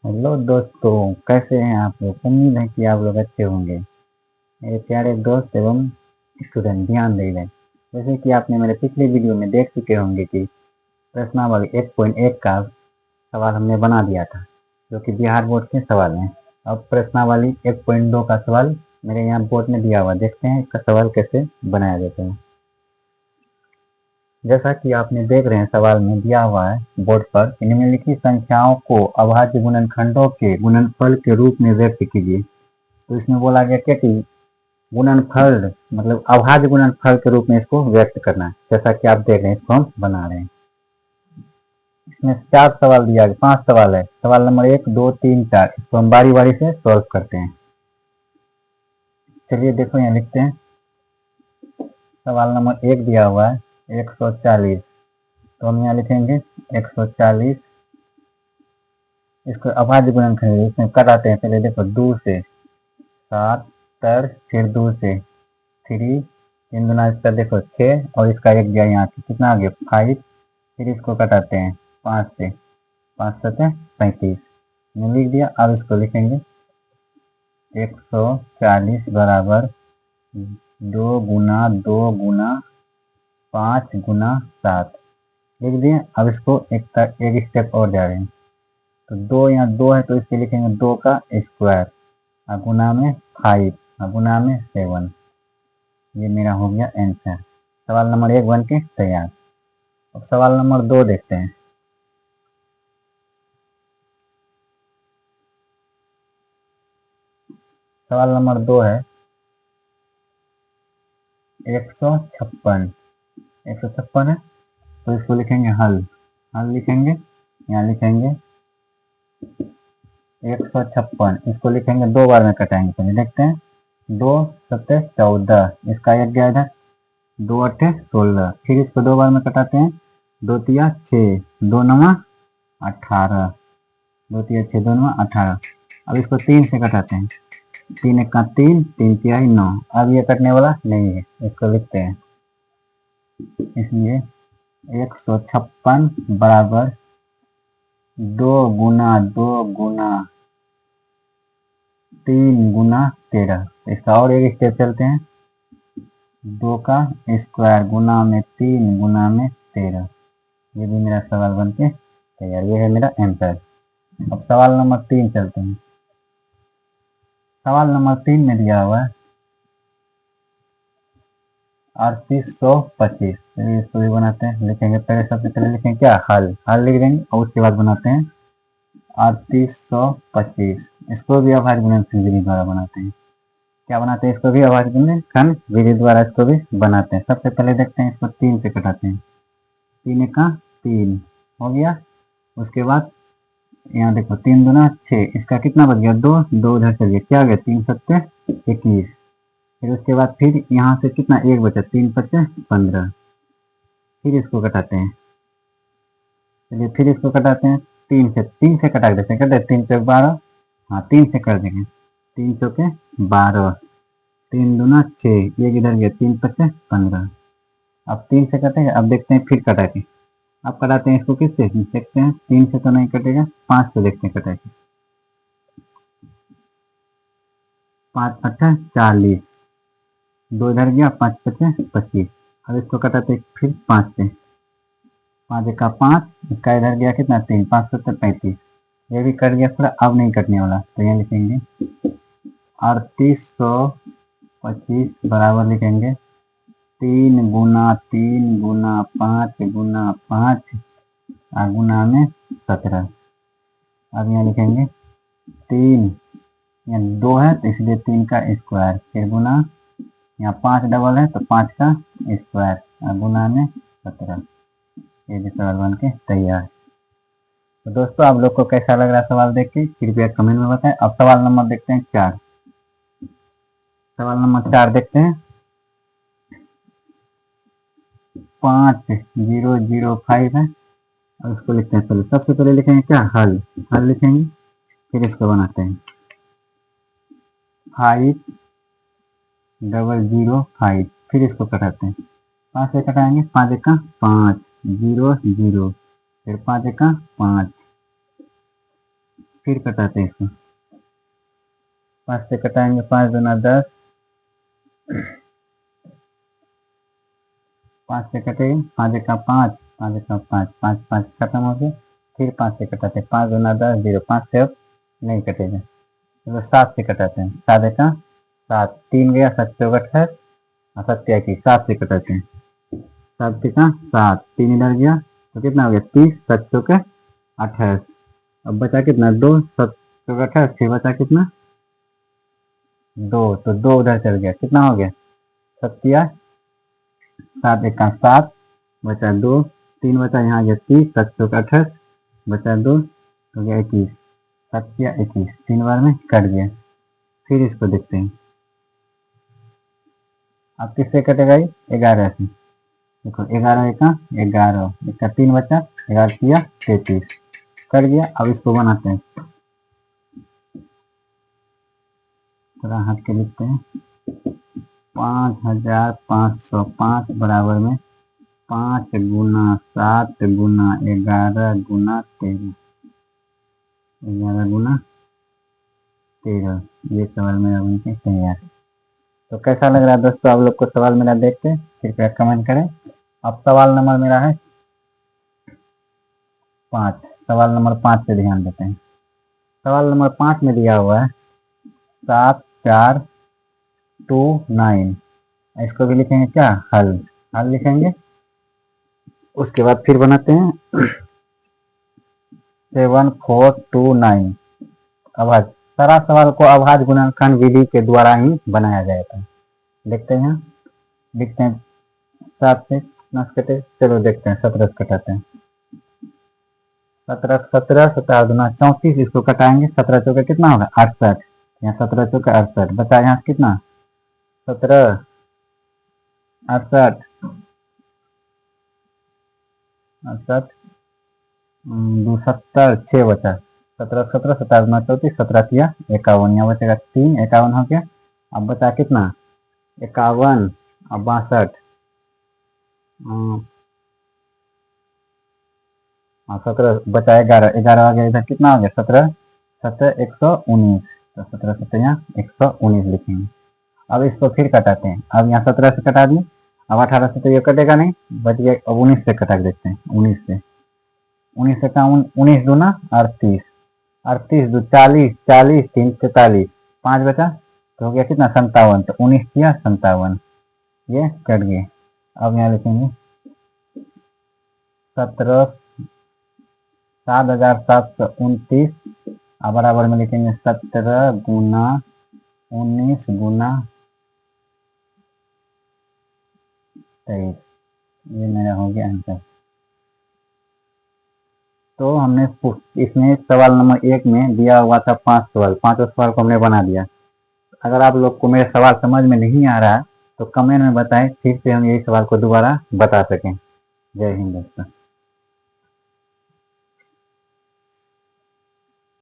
Hello दोस्तों, कैसे हैं आप लोग। उम्मीद है कि आप लोग अच्छे होंगे। मेरे प्यारे दोस्त एवं स्टूडेंट ध्यान दे लें। जैसे कि आपने मेरे पिछले वीडियो में देख चुके होंगे कि प्रश्नावली 1.1 का सवाल हमने बना दिया था, जो कि बिहार बोर्ड के सवाल हैं। अब प्रश्नावली 1.2 का सवाल मेरे यहाँ बोर्ड में दिया हुआ, देखते हैं इसका सवाल कैसे बनाया जाता है। जैसा कि आपने देख रहे हैं, सवाल में दिया हुआ है बोर्ड पर, निम्नलिखित संख्याओं को अभाज्य गुणनखंडों के गुणनफल के रूप में व्यक्त कीजिए। तो इसमें बोला गया क्या कि गुणनफल मतलब अभाज्य गुणनफल के रूप में इसको व्यक्त करना है। जैसा कि आप देख रहे हैं, इसको हम बना रहे हैं। इसमें 4 सवाल दिया गया, 5 सवाल है। सवाल नंबर 1, 2, 3, 4, इसको हम बारी बारी से सॉल्व करते हैं। चलिए देखो, यहाँ लिखते हैं। सवाल नंबर 1 दिया हुआ है 140, तो हम यहाँ लिखेंगे 140। इसको अभाज्य गुणनखंड इसमें कराते हैं। पहले देखो, 2 से 7 तर, फिर 2 से 3, 3 गुना इसका देखो 6, और इसका एक गया यहाँ से, कितना आ गया 5। फिर इसको कटाते हैं 5 से, 5 7 35, लिख दिया। अब इसको लिखेंगे 140 बराबर 2 गुना 2 गुना 5 गुना 7, लिख दिए। अब इसको एक स्टेप और जा रहे हैं। तो 2 यहाँ 2 है, तो इसके लिखेंगे 2 का स्क्वायर, और गुना में 5, और गुना में 7। ये मेरा हो गया आंसर। सवाल नंबर 1 बन के तैयार। अब सवाल नंबर 2 देखते हैं। सवाल नंबर 2 है 156। 156 है, तो इसको लिखेंगे हल। हल लिखेंगे, यहाँ लिखेंगे 156, इसको लिखेंगे 2 बार में कटाएंगे। पहले देखते हैं, 2 7 14, इसका एक गया इधर, 2 8 16। फिर इसको 2 बार में कटाते हैं, 2 तिया 6, 2 9 18, 2 तिया 6, 2 9 18। अब इसको 3 से कटाते हैं, 3 1 का 3, 3 तिया 9। अब ये कटने वाला नहीं है, इसको लिखते हैं। इसलिए 156 बराबर 2 गुना 2 गुना 3 गुना 13। इसका और एक स्टेप चलते हैं, 2 का स्क्वायर गुना में 3 गुना में 13। ये भी मेरा सवाल बन के तैयार। ये है मेरा आंसर। अब सवाल नंबर 3 चलते हैं। सवाल नंबर 3 में दिया हुआ है 3825। चलिए इसको भी बनाते हैं, लिखेंगे। पहले सबसे पहले लिखेंगे क्या, हल। हल लिख देंगे, और उसके बाद बनाते हैं 3825। इसको भी अभाज्य गुणनखंड विधि द्वारा बनाते हैं। क्या बनाते हैं, इसको भी अभाज्य गुणनखंड विधि द्वारा इसको भी बनाते हैं। सबसे पहले देखते हैं, इसको 3 से कटाते हैं। 3 का 3 हो गया। उसके बाद यहाँ देखो, 3 दूना 6, इसका कितना बच गया 2, 2 उधर चलिए, क्या आ गया 3 7 21। फिर उसके बाद फिर यहाँ से कितना एक बचा, 3 5 15। फिर इसको कटाते हैं। चलिए फिर इसको कटाते हैं, 3 से कटा देते हैं, कहते हैं 3 चौक 12। हाँ, 3 से कर देंगे, 3 चौके 12, 3 दूना 6, एक इधर गया, 3 5 15। अब 3 से कटेगा। अब देखते हैं फिर कटा के। अब कटाते हैं इसको किससे, देखते हैं। 3 से तो नहीं कटेगा, 5 से देखते हैं कटा के। 5 8 40, 2 इधर गया, 5 5 25। अब इसको कटाते हैं फिर 5 से, 5 1 का 5, इसका इधर गया कितना 3, 5 7 35। ये भी कट गया थोड़ा, अब नहीं कटने वाला, तो यहाँ लिखेंगे 3825 बराबर लिखेंगे 3 गुना 3 गुना 5 गुना 5, और गुना में 17। अब यहाँ लिखेंगे 3, यहाँ 2 है तो इसलिए 3 का स्क्वायर, फिर गुना, यहाँ 5 डबल है तो 5 का स्क्वायर, और गुना में 17। ये भी सवाल बन के तैयार। तो दोस्तों, आप लोग को कैसा लग रहा है सवाल देख के, कृपया कमेंट में बताएं। अब सवाल नंबर देखते हैं 4। सवाल नंबर 4 देखते हैं। 5005 है, और उसको लिखते हैं। पहले सबसे पहले लिखेंगे क्या, हल। हल लिखेंगे, फिर इसको बनाते हैं 5005। फिर इसको कटाते हैं, 5 से कटाएंगे, 5 1 का 5, 0 0, फिर 5 1 का 5, फिर कटाते हैं इसको। 5 से कटाएंगे, 5 दूना 10, 5 से कटेगी, 5 का 5, 5 का 5, 5 5 खत्म हो गए। फिर 5 से कटाते हैं, 5 दूना 10, 0, 5 से अब नहीं कटेगा, तो 7 से कटाते हैं, 7 का 7, 3 गया, 7 चौक 28 और 7 की 7 से कटाते हैं, 7 का 7, 3 इधर गया तो कितना हो गया 30, 7 चौक 28। अब बचा कितना 2, 7 चौक 28, फिर बचा कितना 2, तो 2 उधर चल गया, कितना हो गया 7 7 का 7 बचा 2, 3 बचा यहाँ गया 30, 7 चौक 28 बचा 2 तो गया 21, 7 21, 3 बार में कट गया। फिर इसको देखते हैं, अब किससे कटेगा ये 11 से। देखो 11 का 11, इसका 3 बचा, 11 किया 33 कट गया। अब इसको बनाते हैं, थोड़ा हट के लिखते हैं, 5505 बराबर में 5 गुना 7 गुना 11 गुना 13, 11 गुना 13। ये सवाल मेरा बनके तैयार। तो कैसा लग रहा है दोस्तों आप लोग को सवाल मेरा देखते हैं, कृपया कमेंट करें। अब सवाल नंबर मेरा है 5, सवाल नंबर 5 पे ध्यान देते हैं। सवाल नंबर 5 में दिया हुआ है 7429, इसको भी लिखेंगे क्या हल, हल लिखेंगे। उसके बाद फिर बनाते हैं 7429 आवाज। सारा सवाल को अभाज्य गुणनखंड विधि के द्वारा ही बनाया जाएगा। देखते हैं, लिखते हैं 7 से कितना कटे, चलो देखते हैं 17 से कटाते हैं, 17 17 17 दूना 34, इसको कटाएंगे, 17 चौके कितना होगा 68, यहाँ 17 चौके 68 बचा, यहाँ कितना 17 68 68 2 70 6 बचा, 17 17 17 दूना 34, 17 किया 51, यहाँ बचेगा 3, 51 हो गया। अब बचा कितना 51 और 62 और 17 बचा 11, 11 आ गया, इधर कितना हो गया 17 17 119, तो 17 17 यहाँ 119 लिखेंगे। अब इसको फिर कटाते हैं, अब यहाँ 17 से कटा दिए, अब 18 से तो ये कटेगा नहीं, बच गया, अब 19 से कटा देते हैं, 19 से 19 दूना 38, 38 दो 40, 40 3 43, 5 बचा तो हो गया कितना 57, तो 19 किया 57, ये कट गए। अब यहाँ लिखेंगे 7,729 और बराबर में लिखेंगे 17 गुना 19 गुना 23, ये मेरा हो गया आंसर। तो हमने इसमें सवाल नंबर 1 में दिया हुआ था 5 सवाल, 5 सवाल को हमने बना दिया। अगर आप लोग को मेरे सवाल समझ में नहीं आ रहा तो कमेंट में बताएं, फिर से हम यही सवाल को दोबारा बता सकें। जय हिंद दोस्तों।